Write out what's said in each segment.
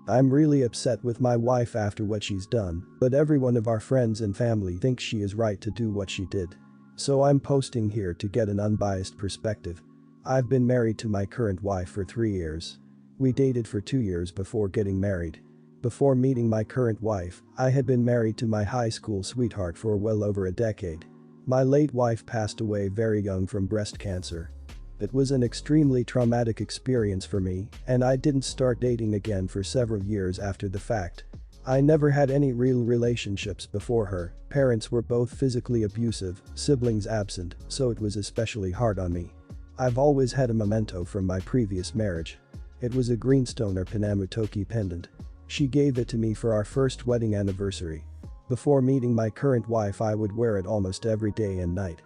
I'm really upset with my wife after what she's done, but every one of our friends and family thinks she is right to do what she did. So I'm posting here to get an unbiased perspective. I've been married to my current wife for 3 years. We dated for 2 years before getting married. Before meeting my current wife, I had been married to my high school sweetheart for well over a decade. My late wife passed away very young from breast cancer. It was an extremely traumatic experience for me, and I didn't start dating again for several years after the fact. I never had any real relationships before her, parents were both physically abusive, siblings absent, so it was especially hard on me. I've always had a memento from my previous marriage. It was a greenstone or Panamutoki pendant. She gave it to me for our first wedding anniversary. Before meeting my current wife I would wear it almost every day and night.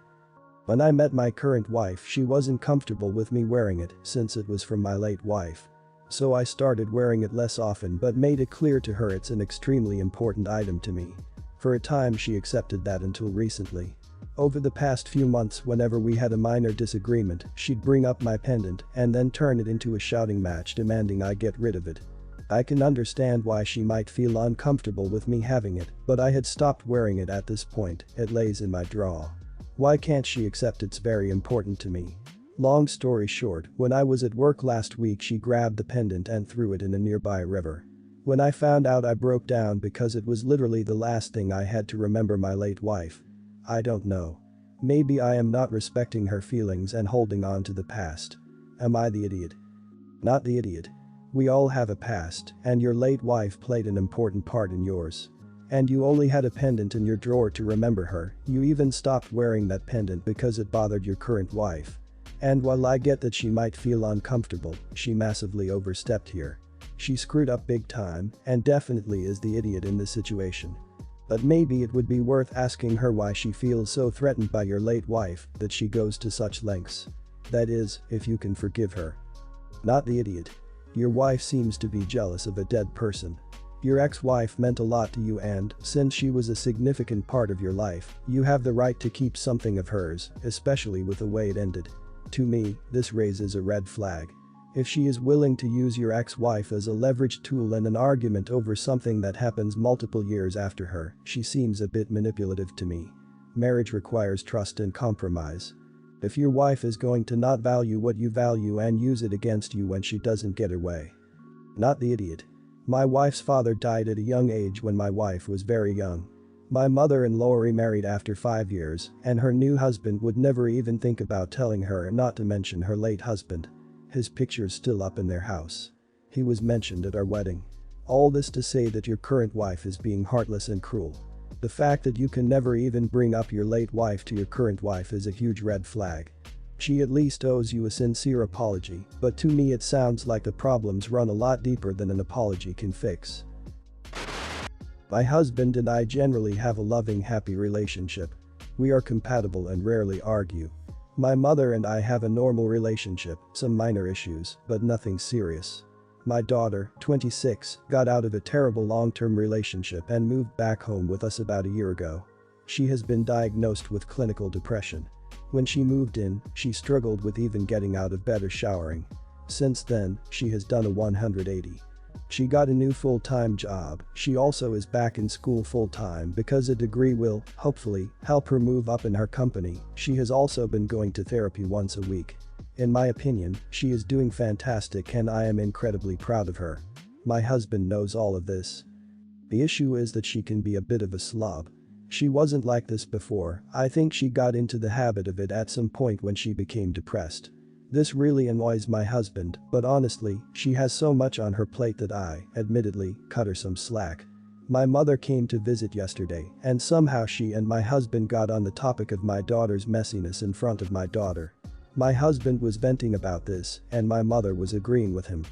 When I met my current wife she wasn't comfortable with me wearing it since it was from my late wife. So I started wearing it less often but made it clear to her it's an extremely important item to me. For a time she accepted that until recently. Over the past few months whenever we had a minor disagreement she'd bring up my pendant and then turn it into a shouting match demanding I get rid of it. I can understand why she might feel uncomfortable with me having it, but I had stopped wearing it at this point, it lays in my drawer. Why can't she accept it's very important to me? Long story short, when I was at work last week she grabbed the pendant and threw it in a nearby river. When I found out I broke down because it was literally the last thing I had to remember my late wife. I don't know. Maybe I am not respecting her feelings and holding on to the past. Am I the idiot? Not the idiot. We all have a past, and your late wife played an important part in yours. And you only had a pendant in your drawer to remember her, you even stopped wearing that pendant because it bothered your current wife. And while I get that she might feel uncomfortable, she massively overstepped here. She screwed up big time and definitely is the idiot in this situation. But maybe it would be worth asking her why she feels so threatened by your late wife that she goes to such lengths. That is, if you can forgive her. Not the idiot. Your wife seems to be jealous of a dead person. Your ex-wife meant a lot to you and, since she was a significant part of your life, you have the right to keep something of hers, especially with the way it ended. To me, this raises a red flag. If she is willing to use your ex-wife as a leverage tool in an argument over something that happens multiple years after her, she seems a bit manipulative to me. Marriage requires trust and compromise. If your wife is going to not value what you value and use it against you when she doesn't get her way. Not the idiot. My wife's father died at a young age when my wife was very young. My mother-in-law remarried after 5 years, and her new husband would never even think about telling her, not to mention her late husband. His picture's still up in their house. He was mentioned at our wedding. All this to say that your current wife is being heartless and cruel. The fact that you can never even bring up your late wife to your current wife is a huge red flag. She at least owes you a sincere apology, but to me it sounds like the problems run a lot deeper than an apology can fix. My husband and I generally have a loving, happy relationship. We are compatible and rarely argue. My mother and I have a normal relationship, some minor issues, but nothing serious. My daughter, 26, got out of a terrible long-term relationship and moved back home with us about a year ago. She has been diagnosed with clinical depression. When she moved in, she struggled with even getting out of bed or showering. Since then, she has done a 180. She got a new full-time job. She also is back in school full-time because a degree will, hopefully, help her move up in her company. She has also been going to therapy once a week. In my opinion, she is doing fantastic and I am incredibly proud of her. My husband knows all of this. The issue is that she can be a bit of a slob. She wasn't like this before. I think she got into the habit of it at some point when she became depressed. This really annoys my husband, but honestly, she has so much on her plate that I, admittedly, cut her some slack. My mother came to visit yesterday, and somehow she and my husband got on the topic of my daughter's messiness in front of my daughter. My husband was venting about this, and my mother was agreeing with him.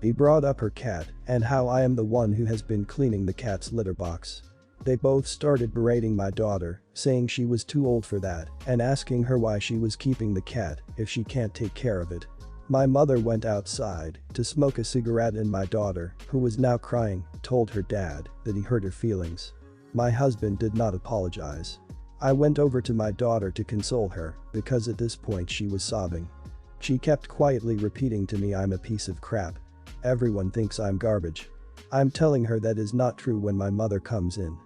He brought up her cat and how I am the one who has been cleaning the cat's litter box. They both started berating my daughter, saying she was too old for that and asking her why she was keeping the cat if she can't take care of it. My mother went outside to smoke a cigarette and my daughter, who was now crying, told her dad that he hurt her feelings. My husband did not apologize. I went over to my daughter to console her because at this point she was sobbing. She kept quietly repeating to me, "I'm a piece of crap. Everyone thinks I'm garbage. I'm telling her that is not true when my mother comes in.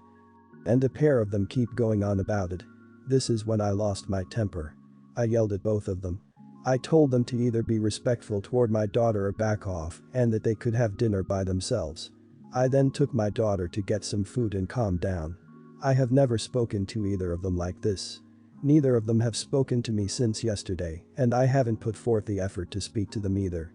And a pair of them keep going on about it. This is when I lost my temper. I yelled at both of them. I told them to either be respectful toward my daughter or back off and that they could have dinner by themselves. I then took my daughter to get some food and calmed down. I have never spoken to either of them like this. Neither of them have spoken to me since yesterday, and I haven't put forth the effort to speak to them either.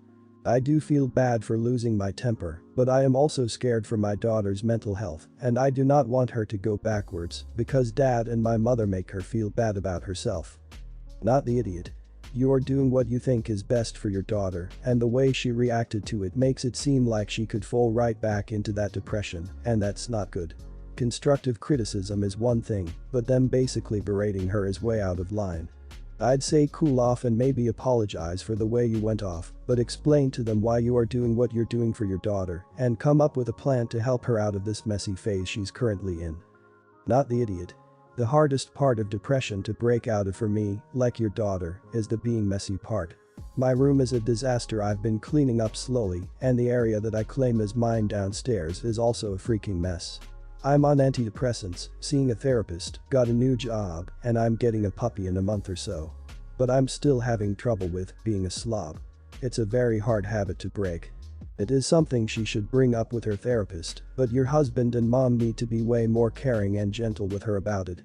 I do feel bad for losing my temper, but I am also scared for my daughter's mental health, and I do not want her to go backwards because dad and my mother make her feel bad about herself. Not the idiot. You are doing what you think is best for your daughter, and the way she reacted to it makes it seem like she could fall right back into that depression, and that's not good. Constructive criticism is one thing, but them basically berating her is way out of line. I'd say cool off and maybe apologize for the way you went off, but explain to them why you are doing what you're doing for your daughter and come up with a plan to help her out of this messy phase she's currently in. Not the idiot. The hardest part of depression to break out of for me, like your daughter, is the being messy part. My room is a disaster. I've been cleaning up slowly, and the area that I claim is mine downstairs is also a freaking mess. I'm on antidepressants, seeing a therapist, got a new job, and I'm getting a puppy in a month or so. But I'm still having trouble with being a slob. It's a very hard habit to break. It is something she should bring up with her therapist, but your husband and mom need to be way more caring and gentle with her about it.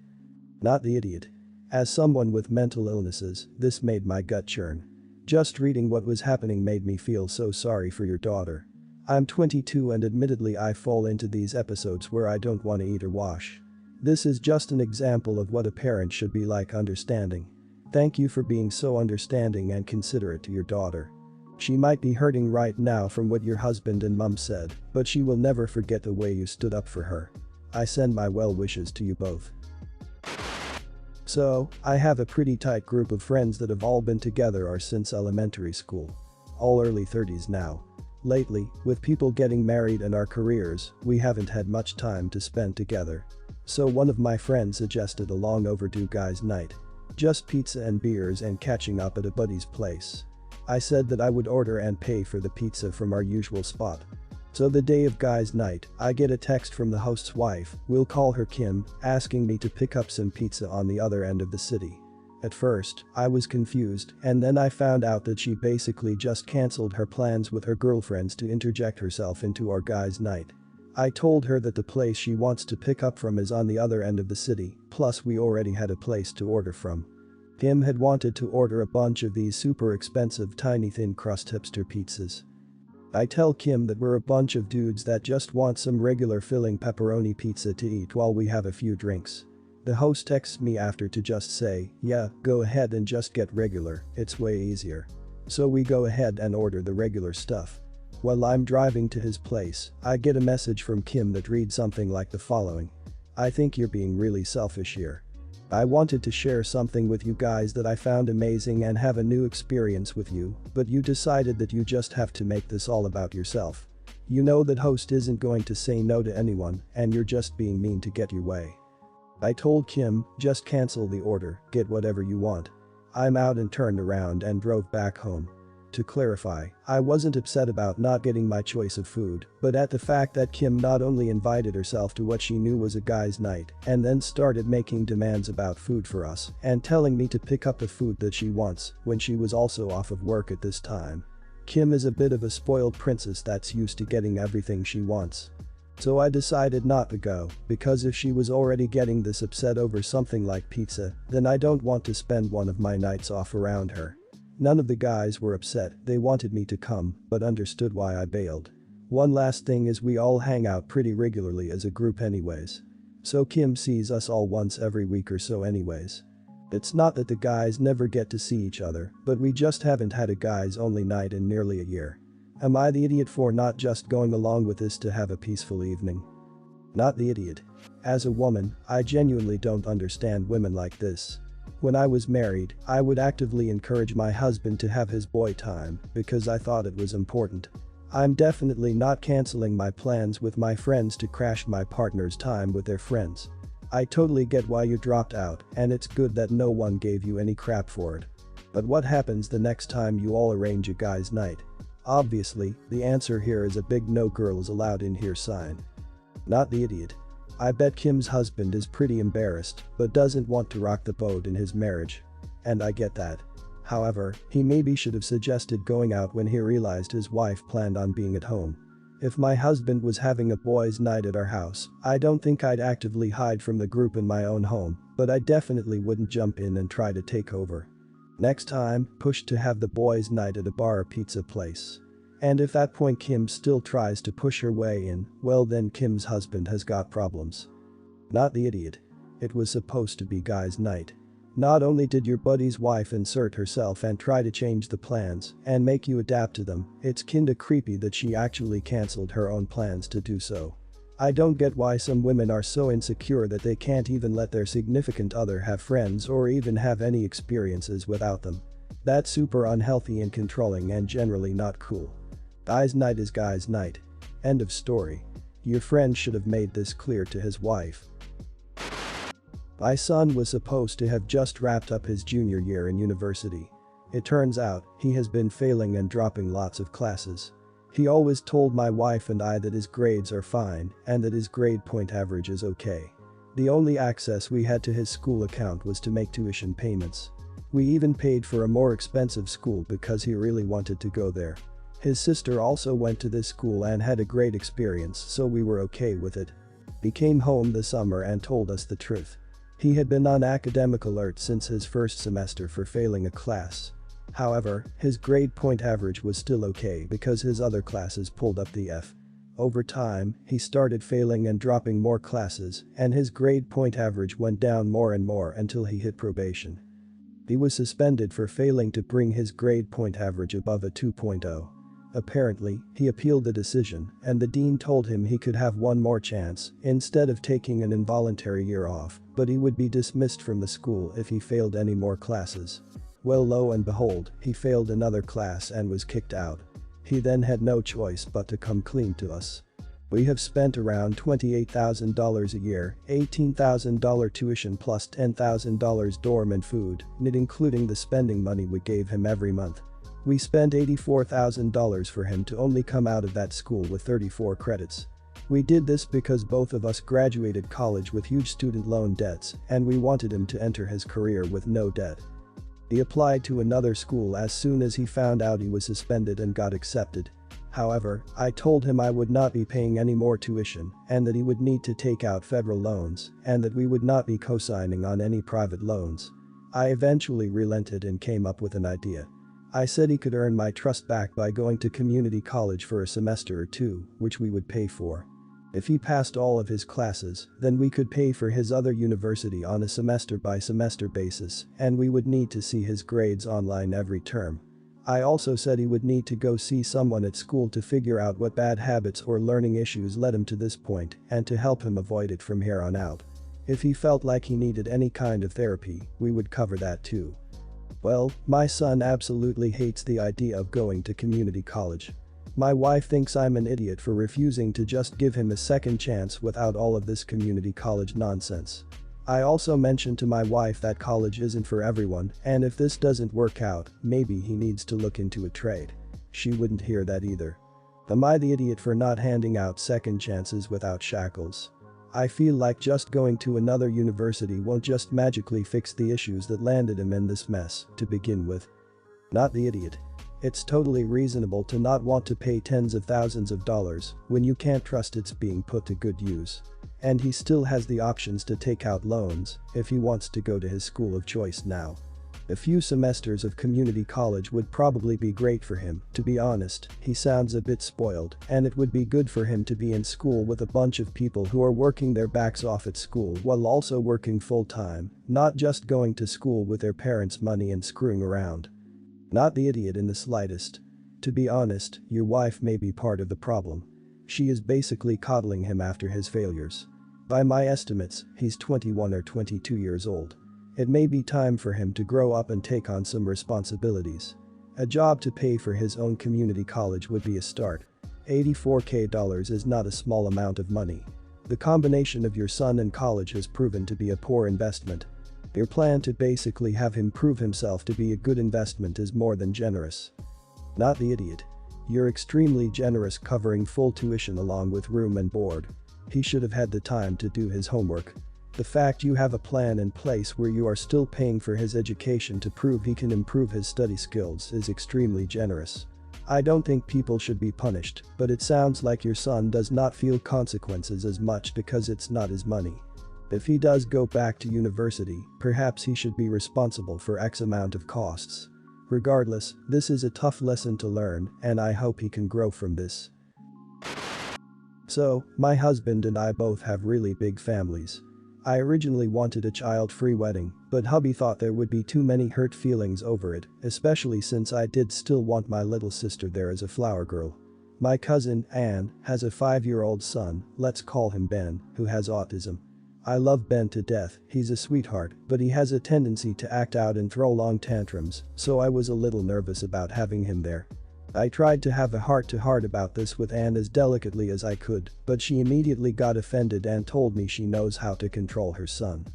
Not the idiot. As someone with mental illnesses, this made my gut churn. Just reading what was happening made me feel so sorry for your daughter. I'm 22 and admittedly I fall into these episodes where I don't want to eat or wash. This is just an example of what a parent should be like, understanding. Thank you for being so understanding and considerate to your daughter. She might be hurting right now from what your husband and mom said, but she will never forget the way you stood up for her. I send my well wishes to you both. So, I have a pretty tight group of friends that have all been together since elementary school. All early 30s now. Lately, with people getting married and our careers, we haven't had much time to spend together. So one of my friends suggested a long overdue guys' night. Just pizza and beers and catching up at a buddy's place. I said that I would order and pay for the pizza from our usual spot. So the day of guys' night, I get a text from the host's wife, we'll call her Kim, asking me to pick up some pizza on the other end of the city. At first, I was confused, and then I found out that she basically just cancelled her plans with her girlfriends to interject herself into our guys' night. I told her that the place she wants to pick up from is on the other end of the city, plus we already had a place to order from. Kim had wanted to order a bunch of these super expensive tiny thin crust hipster pizzas. I tell Kim that we're a bunch of dudes that just want some regular filling pepperoni pizza to eat while we have a few drinks. The host texts me after to just say, yeah, go ahead and just get regular, it's way easier. So we go ahead and order the regular stuff. While I'm driving to his place, I get a message from Kim that reads something like the following. I think you're being really selfish here. I wanted to share something with you guys that I found amazing and have a new experience with you, but you decided that you just have to make this all about yourself. You know that host isn't going to say no to anyone, and you're just being mean to get your way. I told Kim, just cancel the order, get whatever you want. I'm out and turned around and drove back home. To clarify, I wasn't upset about not getting my choice of food, but at the fact that Kim not only invited herself to what she knew was a guys' night and then started making demands about food for us and telling me to pick up the food that she wants when she was also off of work at this time. Kim is a bit of a spoiled princess that's used to getting everything she wants. So I decided not to go, because if she was already getting this upset over something like pizza, then I don't want to spend one of my nights off around her. None of the guys were upset, they wanted me to come, but understood why I bailed. One last thing is we all hang out pretty regularly as a group anyways. So Kim sees us all once every week or so anyways. It's not that the guys never get to see each other, but we just haven't had a guys only night in nearly a year. Am I the idiot for not just going along with this to have a peaceful evening? Not the idiot. As a woman, I genuinely don't understand women like this. When I was married, I would actively encourage my husband to have his boy time because I thought it was important. I'm definitely not canceling my plans with my friends to crash my partner's time with their friends. I totally get why you dropped out, and it's good that no one gave you any crap for it. But what happens the next time you all arrange a guys' night? Obviously, the answer here is a big no girls allowed in here sign. Not the idiot. I bet Kim's husband is pretty embarrassed but doesn't want to rock the boat in his marriage. And I get that. However, he maybe should have suggested going out when he realized his wife planned on being at home. If my husband was having a boys' night at our house, I don't think I'd actively hide from the group in my own home, but I definitely wouldn't jump in and try to take over. Next time, push to have the boys' night at a bar or pizza place. And if at point Kim still tries to push her way in, well then Kim's husband has got problems. Not the idiot. It was supposed to be guys' night. Not only did your buddy's wife insert herself and try to change the plans and make you adapt to them, it's kinda creepy that she actually cancelled her own plans to do so. I don't get why some women are so insecure that they can't even let their significant other have friends or even have any experiences without them. That's super unhealthy and controlling and generally not cool. Guys' night is guys' night. End of story. Your friend should have made this clear to his wife. My son was supposed to have just wrapped up his junior year in university. It turns out, he has been failing and dropping lots of classes. He always told my wife and I that his grades are fine and that his grade point average is okay. The only access we had to his school account was to make tuition payments. We even paid for a more expensive school because he really wanted to go there. His sister also went to this school and had a great experience, so we were okay with it. He came home this summer and told us the truth. He had been on academic alert since his first semester for failing a class. However, his grade point average was still okay because his other classes pulled up the F. Over time, he started failing and dropping more classes, and his grade point average went down more and more until he hit probation. He was suspended for failing to bring his grade point average above a 2.0. Apparently, he appealed the decision, and the dean told him he could have one more chance instead of taking an involuntary year off, but he would be dismissed from the school if he failed any more classes. Well, lo and behold, he failed another class and was kicked out. He then had no choice but to come clean to us. We have spent around $28,000 a year, $18,000 tuition plus $10,000 dorm and food, not including the spending money we gave him every month. We spent $84,000 for him to only come out of that school with 34 credits. We did this because both of us graduated college with huge student loan debts and we wanted him to enter his career with no debt. He applied to another school as soon as he found out he was suspended and got accepted. However, I told him I would not be paying any more tuition and that he would need to take out federal loans and that we would not be co-signing on any private loans. I eventually relented and came up with an idea. I said he could earn my trust back by going to community college for a semester or two, which we would pay for. If he passed all of his classes, then we could pay for his other university on a semester-by-semester basis, and we would need to see his grades online every term. I also said he would need to go see someone at school to figure out what bad habits or learning issues led him to this point and to help him avoid it from here on out. If he felt like he needed any kind of therapy, we would cover that too. Well, my son absolutely hates the idea of going to community college. My wife thinks I'm an idiot for refusing to just give him a second chance without all of this community college nonsense. I also mentioned to my wife that college isn't for everyone, and if this doesn't work out, maybe he needs to look into a trade. She wouldn't hear that either. Am I the idiot for not handing out second chances without shackles? I feel like just going to another university won't just magically fix the issues that landed him in this mess, to begin with. Not the idiot. It's totally reasonable to not want to pay tens of thousands of dollars when you can't trust it's being put to good use. And he still has the options to take out loans if he wants to go to his school of choice now. A few semesters of community college would probably be great for him, to be honest. He sounds a bit spoiled, and it would be good for him to be in school with a bunch of people who are working their backs off at school while also working full-time, not just going to school with their parents' money and screwing around. Not the idiot in the slightest. To be honest, your wife may be part of the problem. She is basically coddling him after his failures. By my estimates, he's 21 or 22 years old. It may be time for him to grow up and take on some responsibilities. A job to pay for his own community college would be a start. $84,000 is not a small amount of money. The combination of your son and college has proven to be a poor investment. Your plan to basically have him prove himself to be a good investment is more than generous. Not the idiot. You're extremely generous, covering full tuition along with room and board. He should have had the time to do his homework. The fact you have a plan in place where you are still paying for his education to prove he can improve his study skills is extremely generous. I don't think people should be punished, but it sounds like your son does not feel consequences as much because it's not his money. If he does go back to university, perhaps he should be responsible for X amount of costs. Regardless, this is a tough lesson to learn, and I hope he can grow from this. So, my husband and I both have really big families. I originally wanted a child-free wedding, but hubby thought there would be too many hurt feelings over it, especially since I did still want my little sister there as a flower girl. My cousin, Anne, has a 5-year-old son, let's call him Ben, who has autism. I love Ben to death, he's a sweetheart, but he has a tendency to act out and throw long tantrums, so I was a little nervous about having him there. I tried to have a heart-to-heart about this with Anne as delicately as I could, but she immediately got offended and told me she knows how to control her son.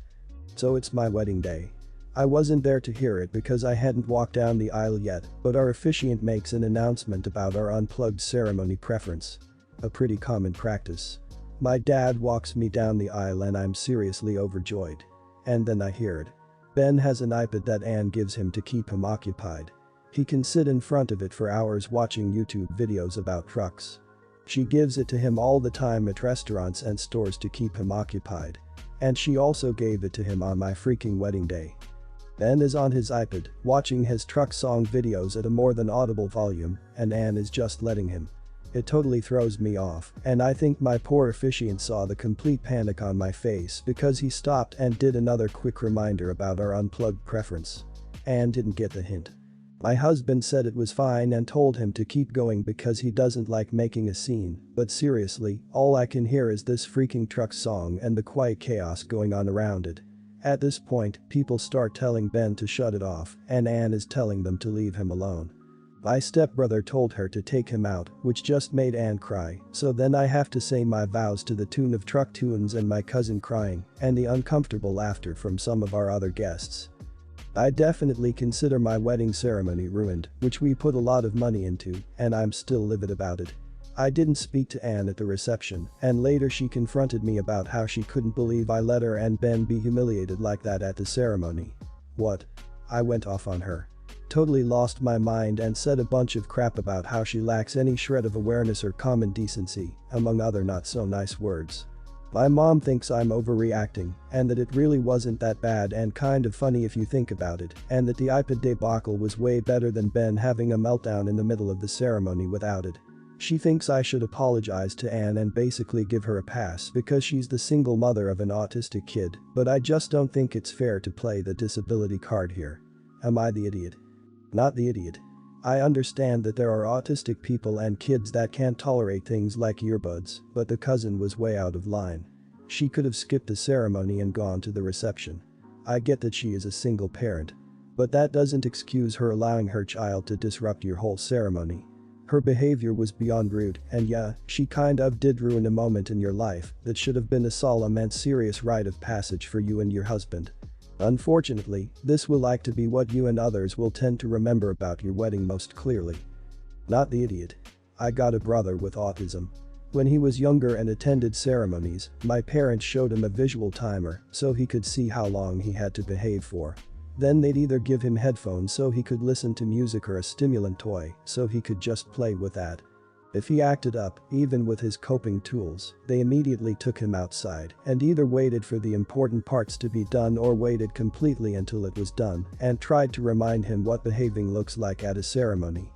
So it's my wedding day. I wasn't there to hear it because I hadn't walked down the aisle yet, but our officiant makes an announcement about our unplugged ceremony preference. A pretty common practice. My dad walks me down the aisle and I'm seriously overjoyed. And then I hear it. Ben has an iPad that Anne gives him to keep him occupied. He can sit in front of it for hours watching YouTube videos about trucks. She gives it to him all the time at restaurants and stores to keep him occupied. And she also gave it to him on my freaking wedding day. Ben is on his iPad, watching his truck song videos at a more than audible volume, and Anne is just letting him. It totally throws me off, and I think my poor officiant saw the complete panic on my face because he stopped and did another quick reminder about our unplugged preference. Anne didn't get the hint. My husband said it was fine and told him to keep going because he doesn't like making a scene, but seriously, all I can hear is this freaking truck song and the quiet chaos going on around it. At this point, people start telling Ben to shut it off, and Anne is telling them to leave him alone. My stepbrother told her to take him out, which just made Anne cry, so then I have to say my vows to the tune of truck tunes and my cousin crying, and the uncomfortable laughter from some of our other guests. I definitely consider my wedding ceremony ruined, which we put a lot of money into, and I'm still livid about it. I didn't speak to Anne at the reception, and later she confronted me about how she couldn't believe I let her and Ben be humiliated like that at the ceremony. What? I went off on her. Totally lost my mind and said a bunch of crap about how she lacks any shred of awareness or common decency, among other not so nice words. My mom thinks I'm overreacting, and that it really wasn't that bad and kind of funny if you think about it, and that the iPad debacle was way better than Ben having a meltdown in the middle of the ceremony without it. She thinks I should apologize to Anne and basically give her a pass because she's the single mother of an autistic kid, but I just don't think it's fair to play the disability card here. Am I the idiot? Not the idiot. I understand that there are autistic people and kids that can't tolerate things like earbuds, but the cousin was way out of line. She could have skipped the ceremony and gone to the reception. I get that she is a single parent. But that doesn't excuse her allowing her child to disrupt your whole ceremony. Her behavior was beyond rude, and yeah, she kind of did ruin a moment in your life that should have been a solemn and serious rite of passage for you and your husband. Unfortunately, this will like to be what you and others will tend to remember about your wedding most clearly. Not the idiot. I got a brother with autism. When he was younger and attended ceremonies, my parents showed him a visual timer so he could see how long he had to behave for. Then they'd either give him headphones so he could listen to music or a stimulant toy so he could just play with that. If he acted up, even with his coping tools, they immediately took him outside and either waited for the important parts to be done or waited completely until it was done and tried to remind him what behaving looks like at a ceremony.